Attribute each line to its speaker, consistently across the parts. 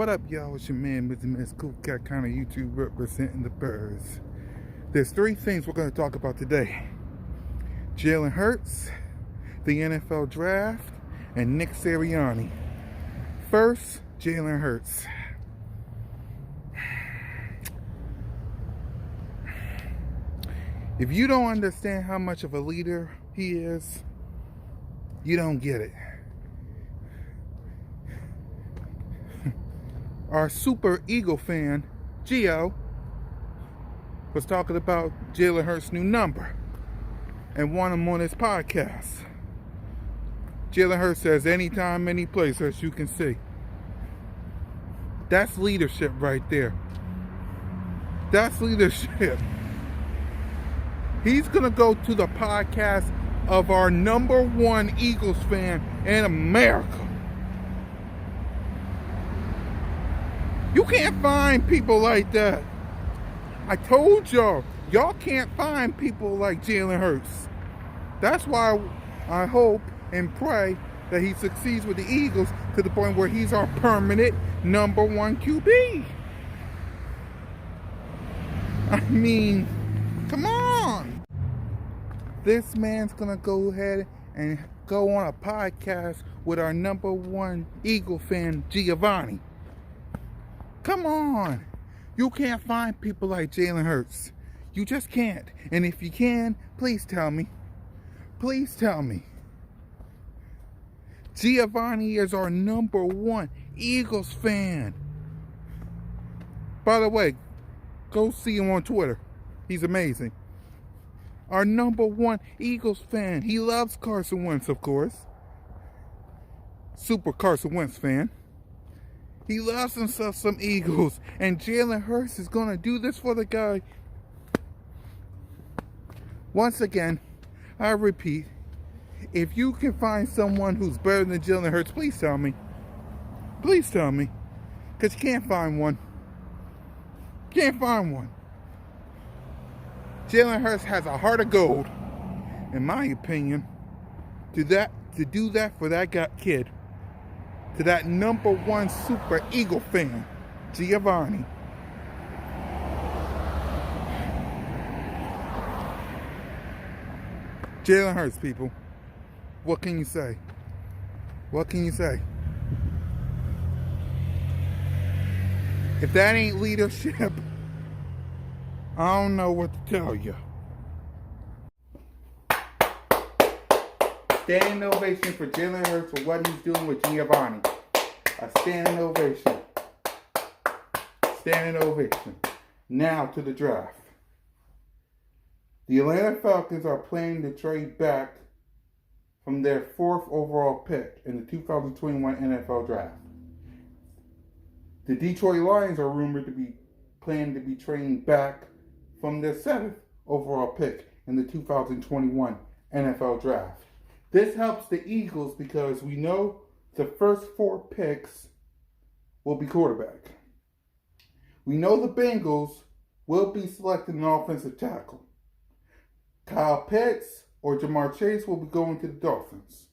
Speaker 1: What up, y'all? It's your man, Mr. Miss Cool Cat kind of YouTube representing the birds. There's three things we're going to talk about today: Jalen Hurts, the NFL draft, and Nick Sirianni. First, Jalen Hurts. If you don't understand how much of a leader he is, you don't get it. Our super Eagle fan, Gio, was talking about Jalen Hurts' new number and won him on his podcast. Jalen Hurts says anytime, any place, as you can see. That's leadership right there. That's leadership. He's going to go to the podcast of our number one Eagles fan in America. You can't find people like that. I told y'all can't find people like Jalen Hurts. That's why I hope and pray that he succeeds with the Eagles to the point where he's our permanent number one QB. I mean, come on. This man's gonna go ahead and go on a podcast with our number one Eagle fan, Giovanni. Come on. You can't find people like Jalen Hurts. You just can't. And if you can, please tell me. Please tell me. Giovanni is our number one Eagles fan. By the way, go see him on Twitter. He's amazing. Our number one Eagles fan. He loves Carson Wentz, of course. Super Carson Wentz fan. He loves himself some Eagles. And Jalen Hurts is going to do this for the guy. Once again, I repeat, if you can find someone who's better than Jalen Hurts, please tell me. Please tell me. Because you can't find one. Can't find one. Jalen Hurts has a heart of gold, in my opinion, to do that for that kid. To that number one super Eagle fan, Giovanni. Jalen Hurts, people. What can you say? What can you say? If that ain't leadership, I don't know what to tell you. Standing ovation for Jalen Hurts for what he's doing with Giovanni. A standing ovation. Standing ovation. Now to the draft. The Atlanta Falcons are planning to trade back from their 4th overall pick in the 2021 NFL Draft. The Detroit Lions are rumored to be planning to be trading back from their 7th overall pick in the 2021 NFL Draft. This helps the Eagles because we know the first 4 picks will be quarterback. We know the Bengals will be selecting an offensive tackle. Kyle Pitts or Jamar Chase will be going to the Dolphins.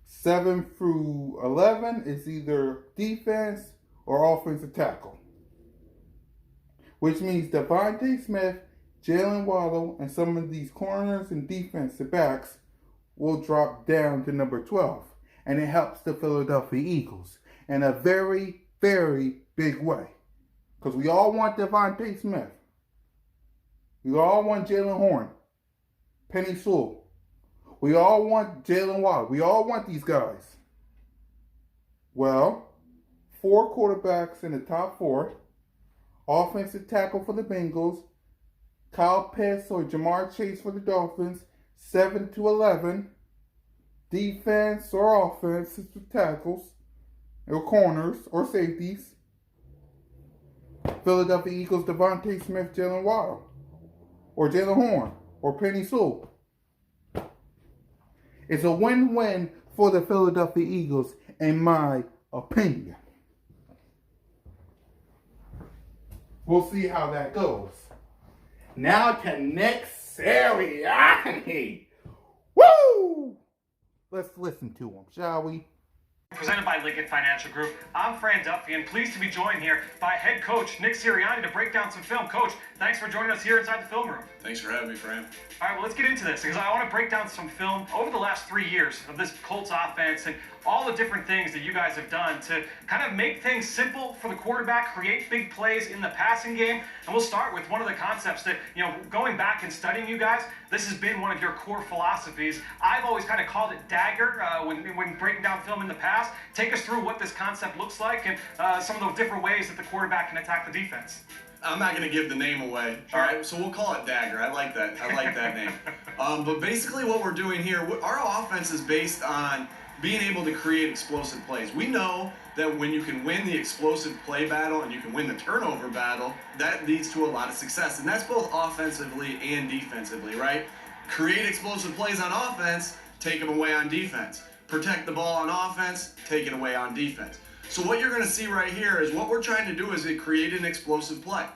Speaker 1: 7 through 11 is either defense or offensive tackle. Which means Devontae Smith, Jalen Waddle, and some of these corners and defensive backs will drop down to number 12. And it helps the Philadelphia Eagles in a very, very big way. Because we all want Devontae Smith. We all want Jalen Horn, Penny Sewell. We all want Jalen Waddle. We all want these guys. Well, 4 quarterbacks in the top 4. Offensive tackle for the Bengals. Kyle Pitts or Jamar Chase for the Dolphins, 7 to 11. Defense or offensive tackles, or corners, or safeties. Philadelphia Eagles, Devontae Smith, Jalen Waddle, or Jalen Horn, or Penny Sewell. It's a win-win for the Philadelphia Eagles, in my opinion. We'll see how that goes. Now to Nick Sirianni. Woo! Let's listen to him, shall we?
Speaker 2: Presented by Lincoln Financial Group. I'm Fran Duffy, and pleased to be joined here by head coach Nick Sirianni to break down some film. Coach, thanks for joining us here inside the film room.
Speaker 3: Thanks for having me, Fran.
Speaker 2: All right, well, let's get into this because I want to break down some film over the last 3 years of this Colts offense and all the different things that you guys have done to kind of make things simple for the quarterback, create big plays in the passing game. And we'll start with one of the concepts that, going back and studying you guys, this has been one of your core philosophies. I've always kind of called it dagger when breaking down film in the past. Take us through what this concept looks like and some of the different ways that the quarterback can attack the defense.
Speaker 3: I'm not going to give the name away.
Speaker 2: Sure.
Speaker 3: All right, so we'll call it Dagger. I like that. I like that name. But basically what we're doing here, our offense is based on being able to create explosive plays. We know that when you can win the explosive play battle and you can win the turnover battle, that leads to a lot of success. And that's both offensively and defensively, right? Create explosive plays on offense, take them away on defense. Protect the ball on offense, take it away on defense. So what you're going to see right here is what we're trying to do is create an explosive play.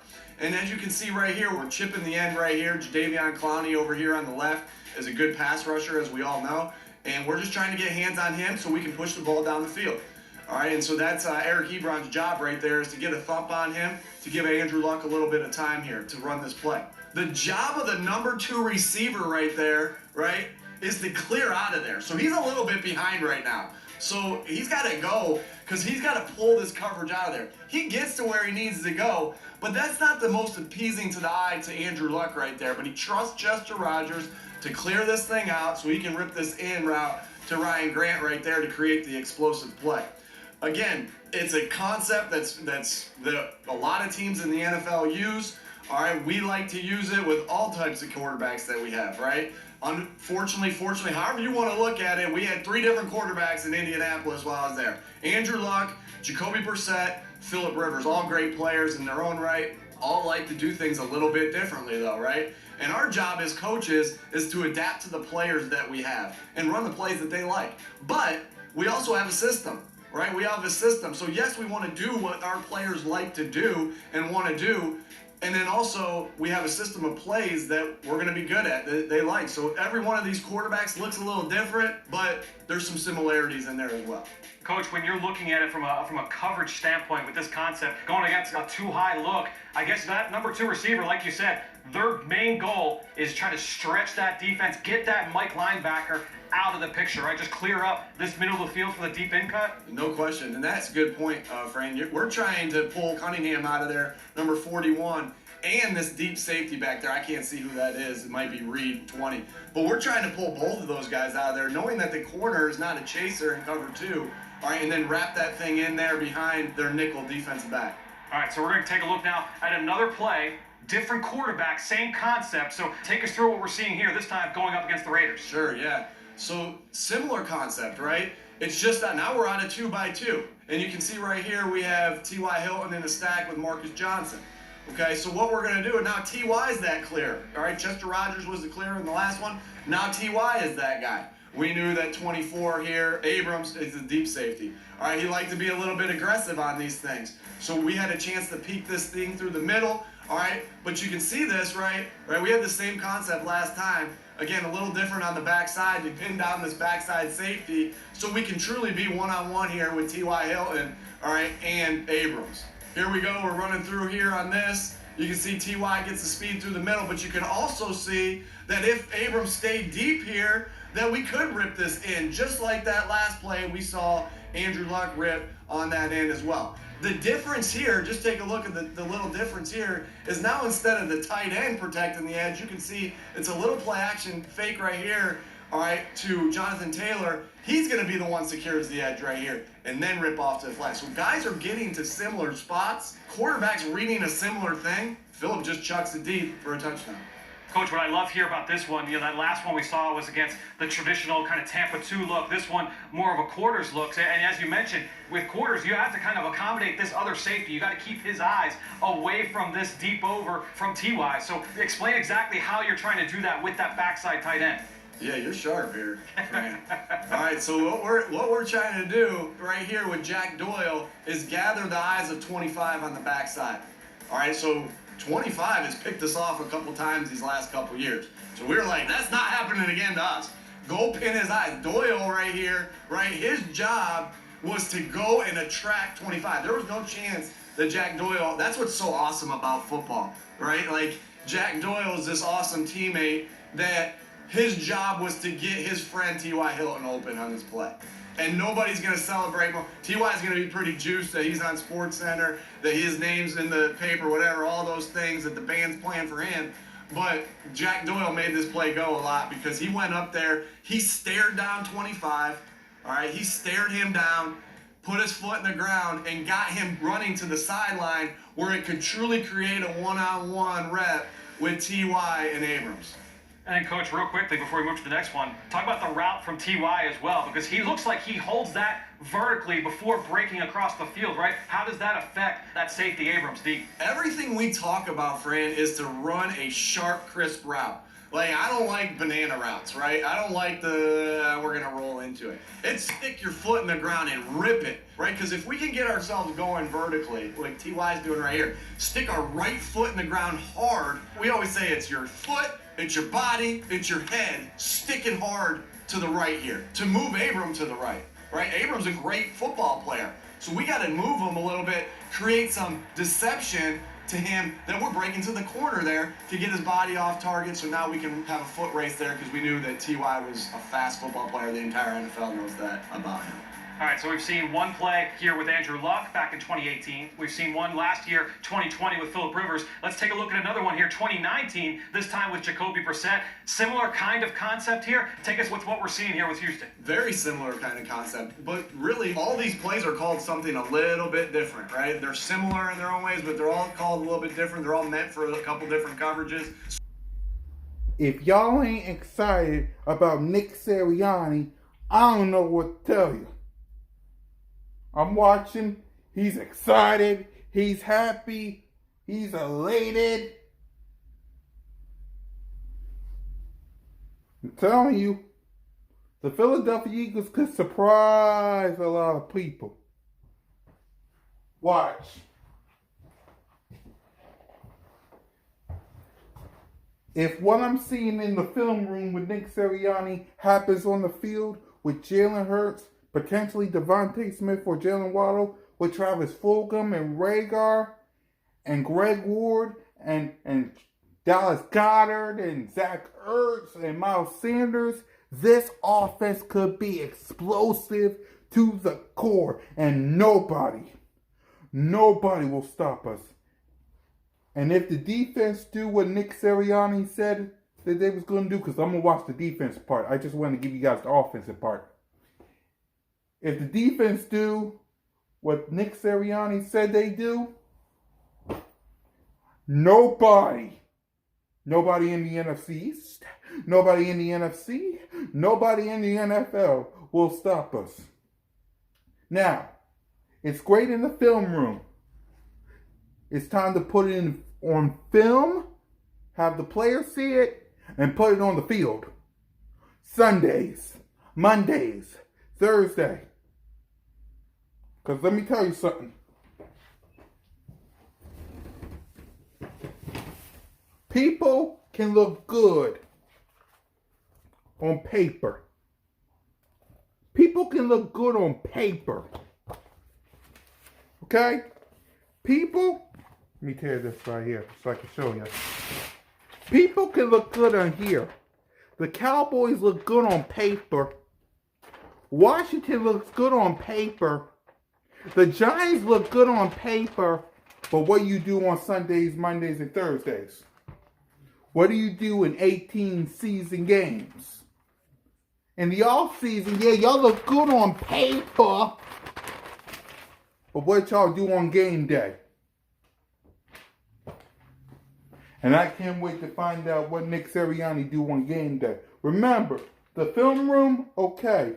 Speaker 3: And as you can see right here, we're chipping the end right here. Jadeveon Clowney over here on the left is a good pass rusher, as we all know. And we're just trying to get hands on him so we can push the ball down the field. All right, and so that's Eric Ebron's job right there, is to get a thump on him, to give Andrew Luck a little bit of time here to run this play. The job of the number 2 receiver right there, right, is to clear out of there. So he's a little bit behind right now. So he's got to go because he's got to pull this coverage out of there. He gets to where he needs to go, but that's not the most appeasing to the eye to Andrew Luck right there. But he trusts Chester Rogers to clear this thing out so he can rip this in route to Ryan Grant right there to create the explosive play. Again, it's a concept that a lot of teams in the NFL use. All right, we like to use it with all types of quarterbacks that we have, right? Fortunately, however you want to look at it, we had 3 different quarterbacks in Indianapolis while I was there. Andrew Luck, Jacoby Brissett, Phillip Rivers, all great players in their own right, all like to do things a little bit differently though, right? And our job as coaches is to adapt to the players that we have and run the plays that they like. But we also have a system, right? We have a system. So yes, we want to do what our players like to do and want to do. And then also, we have a system of plays that we're going to be good at, that they like. So every one of these quarterbacks looks a little different, but there's some similarities in there as well.
Speaker 2: Coach, when you're looking at it from a coverage standpoint with this concept, going against a too high look, I guess that number 2 receiver, like you said, their main goal is try to stretch that defense, get that Mike linebacker out of the picture, right? Just clear up this middle of the field for the deep in cut.
Speaker 3: No question, and that's a good point, Fran. We're trying to pull Cunningham out of there, number 41, and this deep safety back there. I can't see who that is. It might be Reed, 20. But we're trying to pull both of those guys out of there, knowing that the corner is not a chaser in cover 2, all right, and then wrap that thing in there behind their nickel defensive back.
Speaker 2: All right, so we're going to take a look now at another play. Different quarterback, same concept. So take us through what we're seeing here, this time going up against the Raiders.
Speaker 3: Sure, yeah. So similar concept, right? It's just that now we're on a 2x2. And you can see right here we have T.Y. Hilton in the stack with Marcus Johnson. Okay, so what we're going to do, now T.Y. is that clear. All right, Chester Rogers was the clear in the last one. Now T.Y. is that guy. We knew that 24 here, Abrams is the deep safety. All right, he liked to be a little bit aggressive on these things. So we had a chance to peek this thing through the middle. All right, but you can see this, right? We had the same concept last time. Again, a little different on the backside to pin down this backside safety so we can truly be one-on-one here with T.Y. Hilton, all right, and Abrams. Here we go, we're running through here on this. You can see T.Y. gets the speed through the middle, but you can also see that if Abrams stayed deep here, that we could rip this in, just like that last play we saw Andrew Luck rip on that end as well. The difference here, just take a look at the little difference here, is now instead of the tight end protecting the edge, you can see it's a little play action fake right here, all right, to Jonathan Taylor. He's going to be the one secures the edge right here and then rip off to the flat. So guys are getting to similar spots. Quarterbacks reading a similar thing. Phillip just chucks it deep for a touchdown.
Speaker 2: Coach, what I love here about this one, that last one we saw was against the traditional kind of Tampa 2 look. This one, more of a quarters look. And as you mentioned, with quarters, you have to kind of accommodate this other safety. You got to keep his eyes away from this deep over from T.Y. So explain exactly how you're trying to do that with that backside tight end.
Speaker 3: Yeah, you're sharp here, Fran. All right, so what we're trying to do right here with Jack Doyle is gather the eyes of 25 on the backside. All right, so 25 has picked us off a couple times these last couple years. So we were like, that's not happening again to us. Go pin his eyes. Doyle right here, right? His job, was to go and attract 25. There was no chance that Jack Doyle, that's what's so awesome about football, right? Like, Jack Doyle is this awesome teammate that his job was to get his friend T.Y. Hilton open on this play. And nobody's going to celebrate more. T.Y. is going to be pretty juiced that he's on SportsCenter, that his name's in the paper, whatever, all those things, that the band's playing for him. But Jack Doyle made this play go a lot because he went up there, he stared down 25, all right? He stared him down, put his foot in the ground, and got him running to the sideline where it could truly create a one-on-one rep with T.Y. and Abrams.
Speaker 2: And then, Coach, real quickly before we move to the next one, talk about the route from T.Y. as well, because he looks like he holds that vertically before breaking across the field, right? How does that affect that safety Abrams deep?
Speaker 3: Everything we talk about, Fran, is to run a sharp, crisp route. Like, I don't like banana routes, right? I don't like we're going to roll into it. It's stick your foot in the ground and rip it, right? Because if we can get ourselves going vertically, like T.Y.'s doing right here, stick our right foot in the ground hard. We always say it's your foot, it's your body, it's your head, sticking hard to the right here. To move Abram to the right, right? Abram's a great football player. So we got to move him a little bit, create some deception to him that we're breaking to the corner there to get his body off target, so now we can have a foot race there because we knew that T.Y. was a fast football player. The entire NFL knows that about him.
Speaker 2: All right, so we've seen one play here with Andrew Luck back in 2018. We've seen one last year, 2020, with Phillip Rivers. Let's take a look at another one here, 2019, this time with Jacoby Brissett. Similar kind of concept here. Take us with what we're seeing here with Houston.
Speaker 3: Very similar kind of concept, but really all these plays are called something a little bit different, right? They're similar in their own ways, but they're all called a little bit different. They're all meant for a couple different coverages.
Speaker 1: If y'all ain't excited about Nick Sirianni, I don't know what to tell you. I'm watching. He's excited. He's happy. He's elated. I'm telling you, the Philadelphia Eagles could surprise a lot of people. Watch. If what I'm seeing in the film room with Nick Sirianni happens on the field with Jalen Hurts, potentially Devontae Smith or Jalen Waddle, with Travis Fulgham and Rhaegar and Greg Ward and Dallas Goedert and Zach Ertz and Miles Sanders, this offense could be explosive to the core, and nobody will stop us. And if the defense do what Nick Sirianni said that they was going to do, because I'm going to watch the defense part. I just want to give you guys the offensive part. If the defense do what Nick Sirianni said they do, nobody in the NFC East, nobody in the NFC, nobody in the NFL will stop us. Now, it's great in the film room. It's time to put it on film, have the players see it, and put it on the field. Sundays, Mondays, Thursday. Because let me tell you something. People can look good on paper. People can look good on paper. Okay? People, let me tear this right here so I can show you. People can look good on here. The Cowboys look good on paper. Washington looks good on paper. The Giants look good on paper. But what do you do on Sundays, Mondays, and Thursdays? What do you do in 18 season games? In the off season, yeah, y'all look good on paper. But what y'all do on game day? And I can't wait to find out what Nick Sirianni do on game day. Remember, the film room, okay.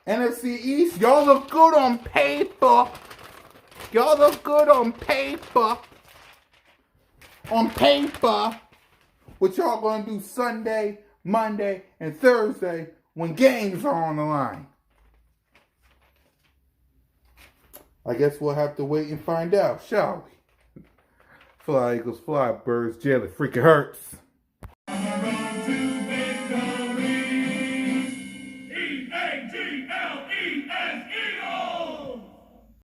Speaker 1: NFC East, y'all look good on paper. Y'all look good on paper. On paper. What y'all gonna do Sunday, Monday, and Thursday when games are on the line? I guess we'll have to wait and find out, shall we? Fly, Eagles, fly, birds, Jalen freaking Hurts.